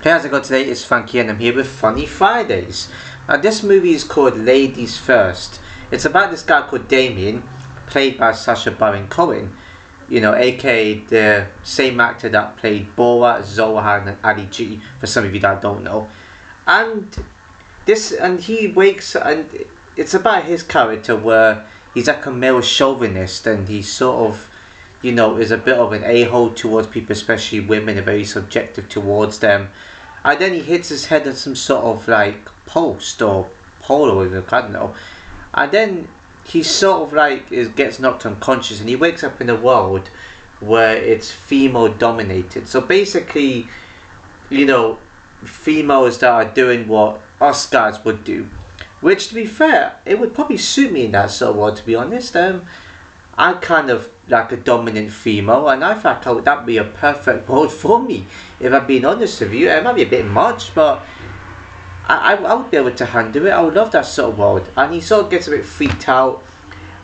Hey, how's it going today? It's Funky and I'm here with Funny Fridays. Now, this movie is called Ladies First. It's about this guy called Damien, played by Sacha Baron Cohen, aka the same actor that played Borat, Zohan, and Ali G, for some of you that don't know. And he wakes, and it's about his character where he's like a male chauvinist and he sort of, is a bit of an a-hole towards people, especially women, and very subjective towards them. And then he hits his head on some sort of like post or pole or even, I don't know. And then he sort of like gets knocked unconscious and he wakes up in a world where it's female dominated. So basically, females that are doing what us guys would do. Which, to be fair, it would probably suit me in that sort of world, to be honest. I'm kind of like a dominant female, and I think that would be a perfect world for me. If I'm being honest with you, it might be a bit much, but I would be able to handle it. I would love that sort of world. And he sort of gets a bit freaked out,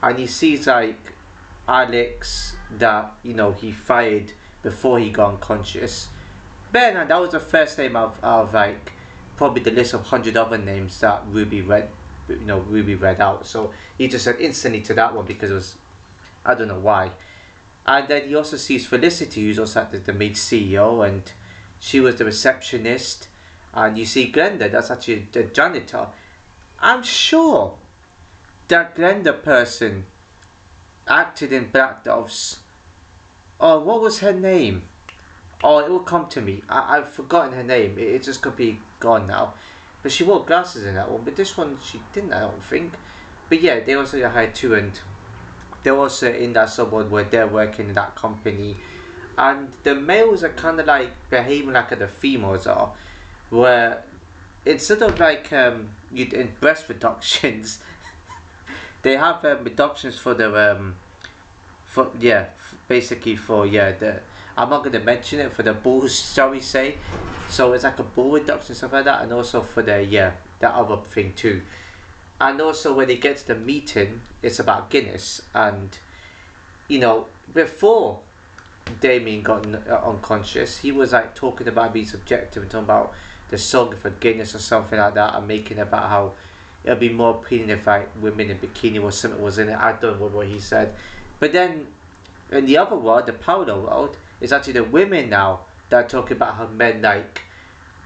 and he sees like Alex that he fired before he got unconscious. But that was the first name of like probably the list of 100 other names that Ruby read out. So he just said instantly to that one because it was, I don't know why. And then he also sees Felicity, who's also the maid CEO, and she was the receptionist. And you see Glenda, that's actually the janitor. I'm sure that Glenda person acted in Black Doves. Oh, what was her name? Oh, it will come to me. I've forgotten her name. It just could be gone now. But she wore glasses in that one. But this one, she didn't, I don't think. But yeah, they also hired two, and they're also in that suburb where they're working in that company. And the males are kind of like behaving like the females are. Where instead of like in breast reductions, they have reductions for the the, I'm not going to mention it, for the balls, shall we say. So it's like a ball reduction, stuff like that, and also for the other thing too. And also when they get to the meeting, it's about Guinness. And before Damien got unconscious, he was like talking about being subjective and talking about the song for Guinness or something like that, and making about how it'll be more appealing if like women in bikini or something was in it. I don't know what he said. But then in the other world, the parallel world, it's actually the women now that are talking about how men like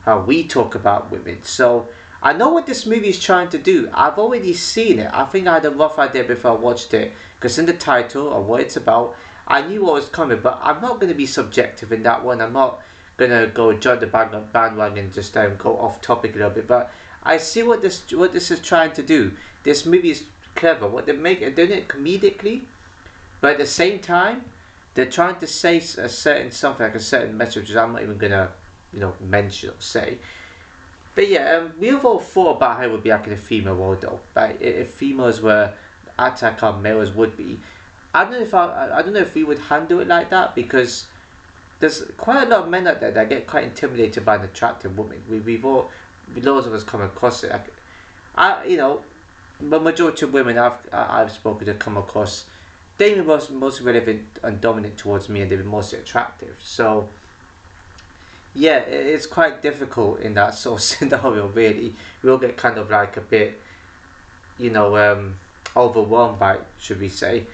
how we talk about women. So I know what this movie is trying to do. I've already seen it. I think I had a rough idea before I watched it, because in the title or what it's about, I knew what was coming. But I'm not going to be subjective in that one. I'm not going to go join the bandwagon and just go off topic a little bit. But I see what this is trying to do. This movie is clever. What they're doing it comedically, but at the same time, they're trying to say a certain something, like a certain message, which I'm not even gonna, mention or say. But yeah, we have all thought about how it would be like in a female world, though. Like if females were attacked like how males would be. I don't know if we would handle it like that, because there's quite a lot of men out there that get quite intimidated by an attractive woman. Loads of us come across it. The majority of women I've spoken to come across, they were most relevant and dominant towards me, and they were mostly attractive. So yeah, it's quite difficult in that sort of scenario. Really, we all get kind of like a bit, overwhelmed by it, should we say?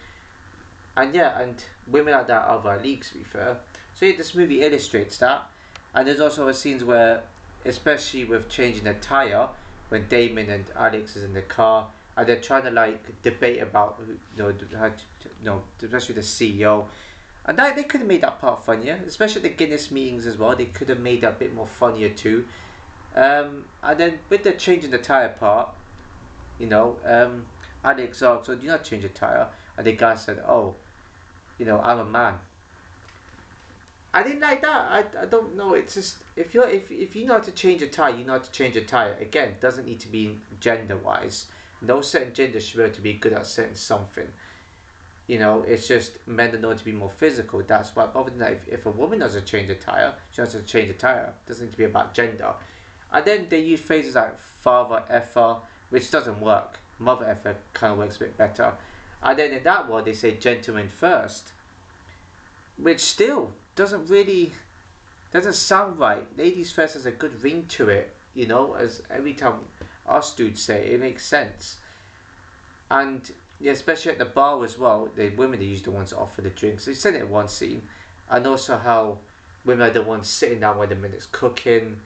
And women like that are other leagues, to be fair. So yeah, this movie illustrates that. And there's also scenes where, especially with changing the tire, when Damon and Alex is in the car, and they're trying to like debate about especially the CEO, and they could have made that part funnier, especially the Guinness meetings as well. They could have made that a bit more funnier too. And then with the changing the tire part, Alex asked, "So do you not change a tire?" And the guy said, "Oh, I'm a man." I didn't like that. I don't know. It's just if you know how to change a tire, you know how to change a tire. Again, it doesn't need to be gender wise. No certain gender should be able to be good at certain something. It's just men that know to be more physical. That's why. Other than that, if a woman knows how to change a tire, she knows how to change a tire. It doesn't need to be about gender. And then they use phrases like father effer, which doesn't work. Mother effer kind of works a bit better. And then in that one, they say gentleman first, which still doesn't really doesn't sound right. Ladies first has a good ring to it, you know, as every time us dudes say it, makes sense. And yeah, especially at the bar as well, the women are usually the ones that offer the drinks. They said it in one scene, and also how women are the ones sitting down when the minute's cooking.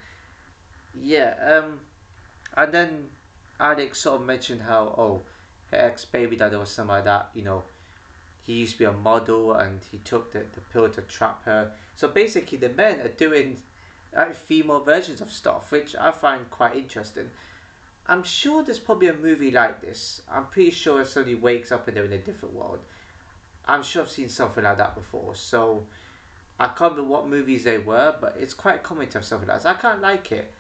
Yeah, and then Alex sort of mentioned how, oh, her ex baby daddy or something like that, you know, he used to be a model and he took the pill to trap her. So basically, the men are doing female versions of stuff, which I find quite interesting. I'm sure there's probably a movie like this. I'm pretty sure if somebody wakes up and they're in a different world. I'm sure I've seen something like that before. So I can't remember what movies they were, but it's quite common to have something like that. So I can't like it.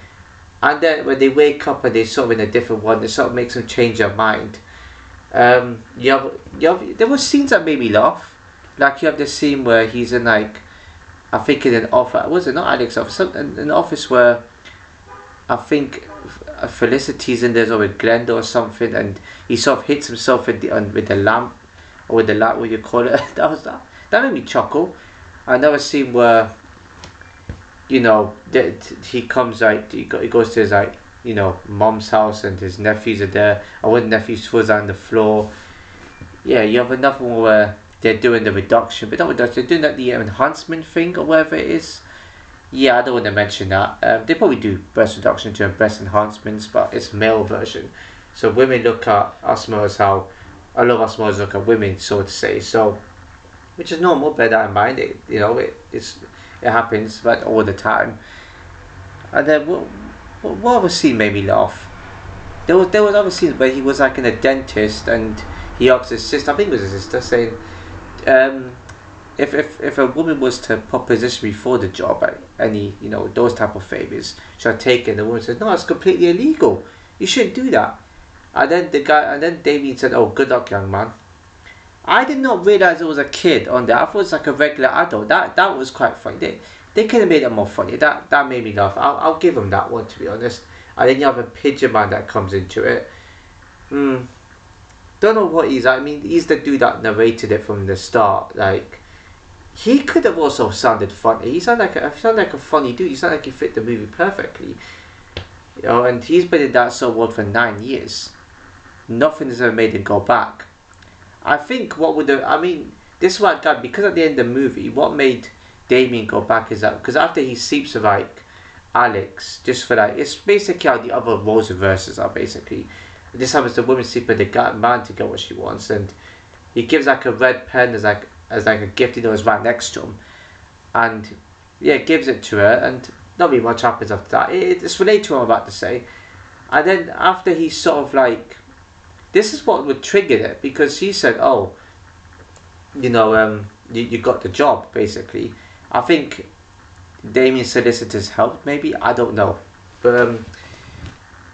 And then when they wake up and they're sort of in a different one, it sort of makes them change their mind. There were scenes that made me laugh. Like you have this scene where he's in like, I think in an office, was it not Alex's office? In an office where I think Felicity's in there or with Glenda or something, and he sort of hits himself with the lamp, or with the light, what you call it. That made me chuckle. Another scene where, you know, he comes like he goes to his like, you know, mom's house and his nephews are there. And one nephew's falls on the floor. Yeah, you have another one where they're doing the reduction, but not reduction. They're doing that the enhancement thing or whatever it is. Yeah, I don't want to mention that. They probably do breast reduction to breast enhancements, but it's male version. So women look at us males how a lot of us males look at women, so to say. So, which is normal, bear that in mind. It happens, but all the time. And then what other scene made me laugh? There was other scenes where he was like in a dentist and he asked his sister, I think it was his sister, saying, if a woman was to proposition me for the job, any, you know, those type of favors, should I take it? And the woman said, no, it's completely illegal. You shouldn't do that. And then Damien said, oh, good luck, young man. I did not realize it was a kid on there. I thought it was like a regular adult. That was quite funny. They could have made it more funny. That made me laugh. I'll give them that one, to be honest. And then you have a pigeon man that comes into it. Don't know what he's. I mean, he's the dude that narrated it from the start. Like, he could have also sounded funny. He sounded like a funny dude. He sounded like he fit the movie perfectly. You know, and he's been in that sort of world for 9 years. Nothing has ever made him go back. I think this is what I got, because at the end of the movie, what made Damien go back is that, because after he sleeps with like Alex, just for like, it's basically how the other roles reverses are basically. This happens, the woman sleep with the man to get what she wants, and he gives like a red pen as like a gift, you know, is right next to him, and yeah, gives it to her, and not really much happens after that. It's related to what I'm about to say. And then after he sort of like, this is what would trigger it, because she said, oh, you know, you got the job, basically. I think Damien's solicitors helped, maybe, I don't know. But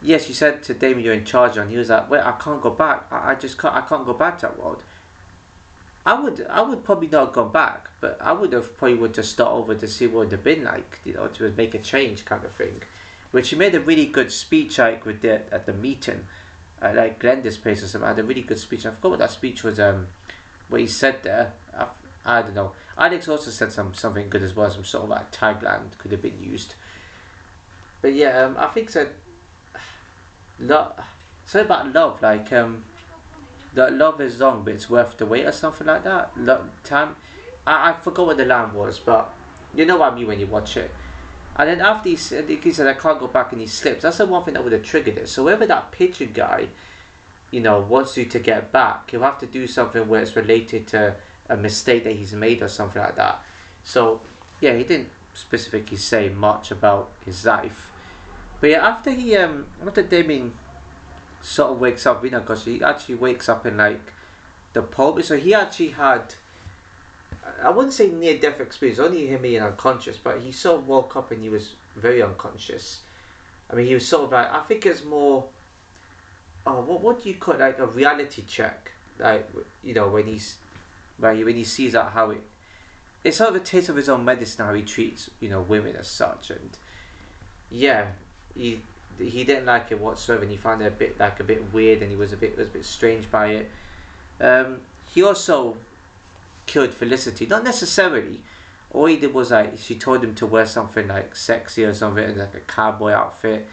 yeah, she said to Damien, you're in charge, and he was like, wait, I can't go back. I can't go back to that world. I would probably not have gone back, but I would have probably just start over to see what it would have been like, you know, to make a change kind of thing. Which he made a really good speech like with at the meeting. Like Glenda's place or something. I had a really good speech. I forgot what that speech was. What he said there. I don't know. Alex also said something good as well. Some sort of like tagline could have been used. But yeah, I think said. Something about love, like that love is long, but it's worth the wait or something like that. Time. I forgot what the line was, but you know what I mean when you watch it. And then after he said I can't go back, and he slips. That's the one thing that would have triggered it. So whoever that pigeon guy, you know, wants you to get back, he'll have to do something where it's related to a mistake that he's made or something like that. So yeah, he didn't specifically say much about his life. But yeah, after Damien sort of wakes up, you know, because he actually wakes up in like the pub. So he actually had, I wouldn't say near-death experience, only him being unconscious, but he sort of woke up and he was very unconscious. I mean, he was sort of like, I think it's more, what do you call it, like a reality check, like, you know, when he sees out how it's sort of a taste of his own medicine, how he treats, you know, women as such. And yeah, he didn't like it whatsoever, and he found it a bit weird, and he was a bit strange by it. He also killed Felicity, not necessarily, All he did was like she told him to wear something like sexy or something, like a cowboy outfit.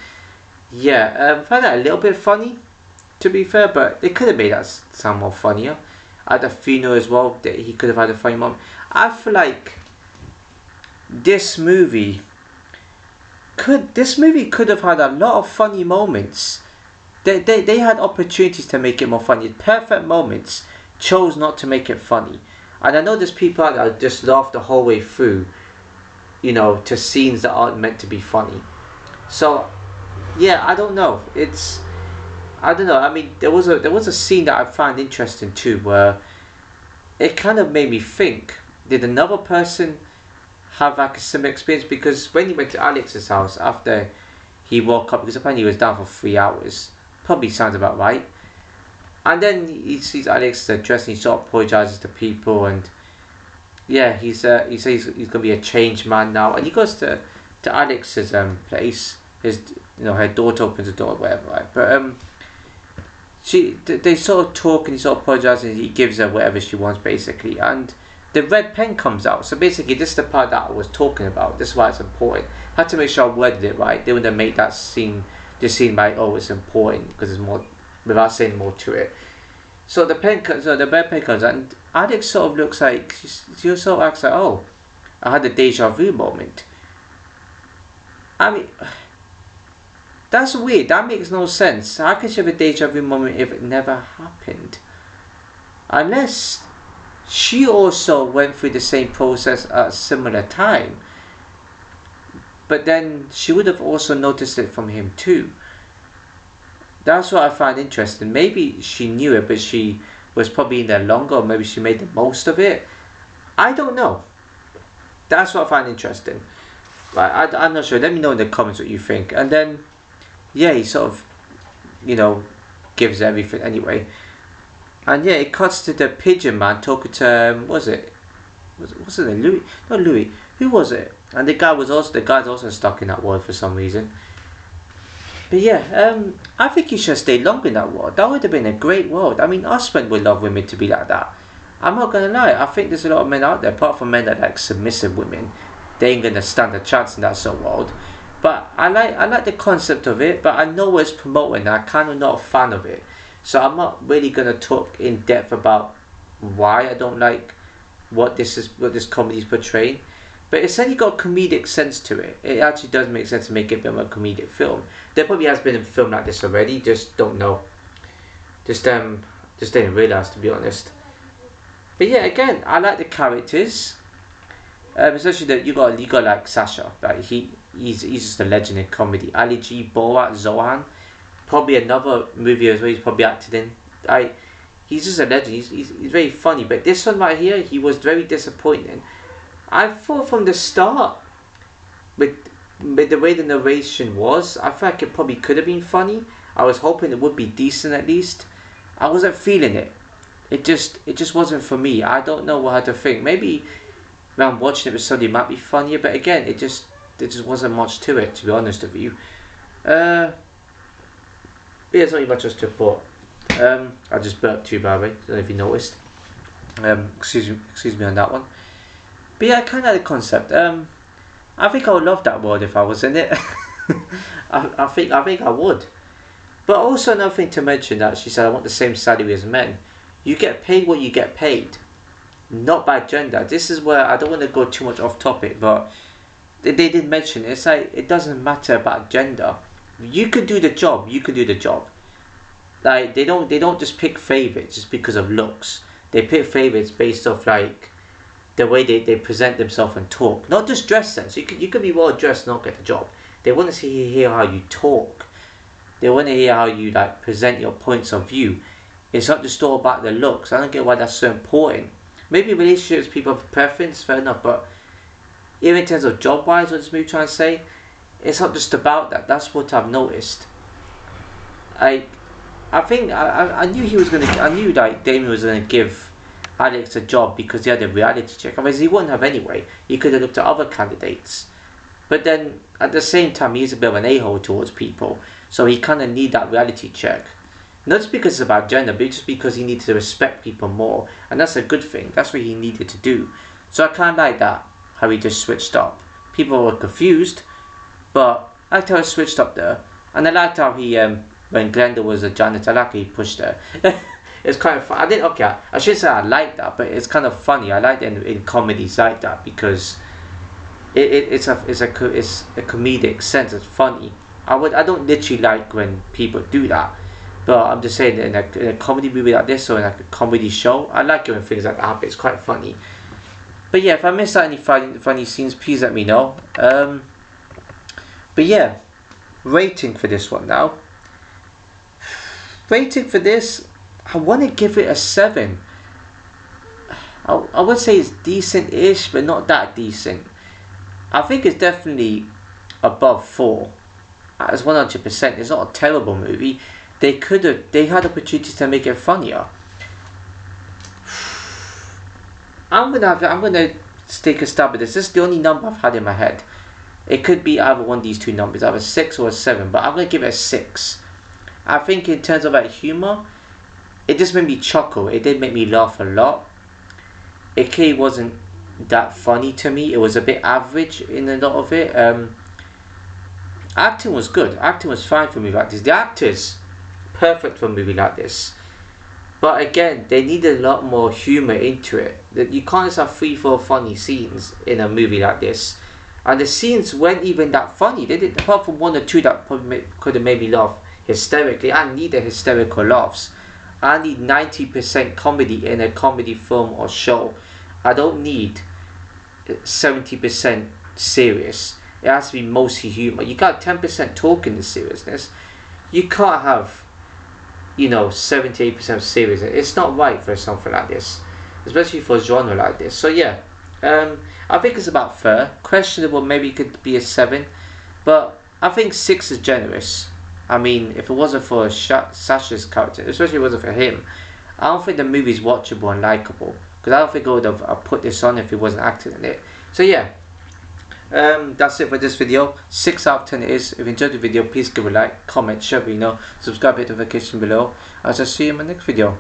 Yeah, I find that a little bit funny, to be fair, but they could have made that sound more funnier. At the funeral as well, that he could have had a funny moment. I feel like this movie could have had a lot of funny moments. They had opportunities to make it more funny. Perfect moments, chose not to make it funny. And I know there's people out there that just laugh the whole way through, you know, to scenes that aren't meant to be funny. So, yeah, I don't know. I don't know. I mean, there was a scene that I found interesting too, where it kind of made me think: did another person have like a similar experience? Because when he went to Alex's house after he woke up, because apparently he was down for 3 hours, probably sounds about right. And then he sees Alex dressed and he sort of apologizes to people, and yeah, he says he's gonna be a changed man now, and he goes to Alex's place. His, you know, her daughter opens the door, whatever, right? But they sort of talk and he sort of apologizes and he gives her whatever she wants basically, and the red pen comes out. So basically, this is the part that I was talking about. This is why it's important. I had to make sure I worded it right. They wouldn't make that scene just seem like, oh, it's important because it's more, without saying more to it. So the red pen comes out, and Alex sort of looks like she sort of acts like, oh, I had a deja vu moment. I mean, that's weird. That makes no sense. How can she have a deja vu moment if it never happened? Unless she also went through the same process at a similar time. But then she would have also noticed it from him too. That's what I find interesting. Maybe she knew it, but she was probably in there longer, or maybe she made the most of it. I don't know. That's what I find interesting. But I'm not sure. Let me know in the comments what you think. And then, yeah, he sort of, you know, gives everything anyway. And yeah, it cuts to the pigeon man talking to was it Louis? Not Louis. Who was it? And the guy's also stuck in that world for some reason. But yeah, I think he should have stayed longer in that world. That would have been a great world. I mean, husband would love women to be like that. I'm not gonna lie. I think there's a lot of men out there, apart from men that like submissive women, they ain't gonna stand a chance in that sort of world. But I like the concept of it, but I know what it's promoting. I'm kind of not a fan of it. So I'm not really gonna talk in depth about why I don't like what this comedy is portraying. But it's certainly got a comedic sense to it. It actually does make sense to make it a bit of a comedic film. There probably has been a film like this already, just don't know. Just didn't realise, to be honest. But yeah, again, I like the characters. Especially that you got like Sasha, like he's just a legend in comedy. Ali G, Borat, Zohan, probably another movie as well he's probably acted in. He's just a legend. He's very funny. But this one right here, he was very disappointing. I thought from the start, with the way the narration was, I felt like it probably could have been funny. I was hoping it would be decent at least. I wasn't feeling it. It just wasn't for me. I don't know what to think. Maybe when I'm watching it with somebody, it might be funnier. But again, it just wasn't much to it, to be honest with you. Yeah, it's not really much else to report. I just burped too, by the way. Don't know if you noticed. Excuse me on that one. But yeah, I kind of like the concept. I think I would love that world if I was in it. I think I would. But also another thing to mention that she said, I want the same salary as men. You get paid what you get paid, not by gender. This is where I don't want to go too much off topic, but they did mention it. It's like it doesn't matter about gender. You could do the job. You could do the job. Like they don't just pick favorites just because of looks. They pick favorites based off like the way they present themselves and talk, not just dress sense. You could be well dressed and not get the job. They want to hear how you talk. They want to hear how you like present your points of view. It's not just all about the looks. I don't get why that's so important. Maybe relationships people have a preference, fair enough, but even in terms of job wise, what this movie trying to say, it's not just about that. That's what I've noticed. I think I knew like Damien was gonna give Alex a job because he had a reality check. Otherwise he wouldn't have anyway. He could have looked at other candidates. But then at the same time he's a bit of an a-hole towards people. So he kinda need that reality check. Not just because it's about gender, but just because he needs to respect people more. And that's a good thing. That's what he needed to do. So I kinda like that. how he just switched up. People were confused, but I liked how he switched up there. And I liked how he, when Glenda was a janitor, I liked how he pushed her. It's kind of fun. I shouldn't say I like that, but it's kind of funny. I like it in comedies like that because it's a comedic sense. It's funny. I don't literally like when people do that, but I'm just saying that in a comedy movie like this or in like a comedy show, I like it when things like that happen. It's quite funny. But yeah, if I missed out any funny scenes, please let me know. But yeah, rating for this one now. Rating for this, I want to give it a 7. I would say it's decent-ish, but not that decent. I think it's definitely above 4. It's 100%. It's not a terrible movie. They had opportunities to make it funnier. I'm gonna take a stab at this. This is the only number I've had in my head. It could be either one of these two numbers, either 6 or a 7, but I'm gonna give it a 6. I think in terms of like humor, it just made me chuckle. It did make me laugh a lot. It clearly wasn't that funny to me. It was a bit average in a lot of it. Acting was good. Acting was fine for a movie like this. The actors, perfect for a movie like this. But again, they needed a lot more humor into it. That you can't just have 3-4 funny scenes in a movie like this. And the scenes weren't even that funny. They did, apart from 1 or 2 that probably could have made me laugh hysterically. I need the hysterical laughs. I need 90% comedy in a comedy film or show. I don't need 70% serious. It has to be mostly humor. You got 10% talking to seriousness. You can't have, 78% seriousness. It's not right for something like this, especially for a genre like this. So yeah, I think it's about fair. Questionable, maybe it could be a 7, but I think 6 is generous. I mean, if it wasn't for Sasha's character, especially if it wasn't for him, I don't think the movie's watchable and likable. Because I don't think I would have put this on if he wasn't acting in it. So yeah, that's it for this video. 6 out of 10 it is. If you enjoyed the video, please give a like, comment, share, subscribe, hit the notification below. I'll just see you in my next video.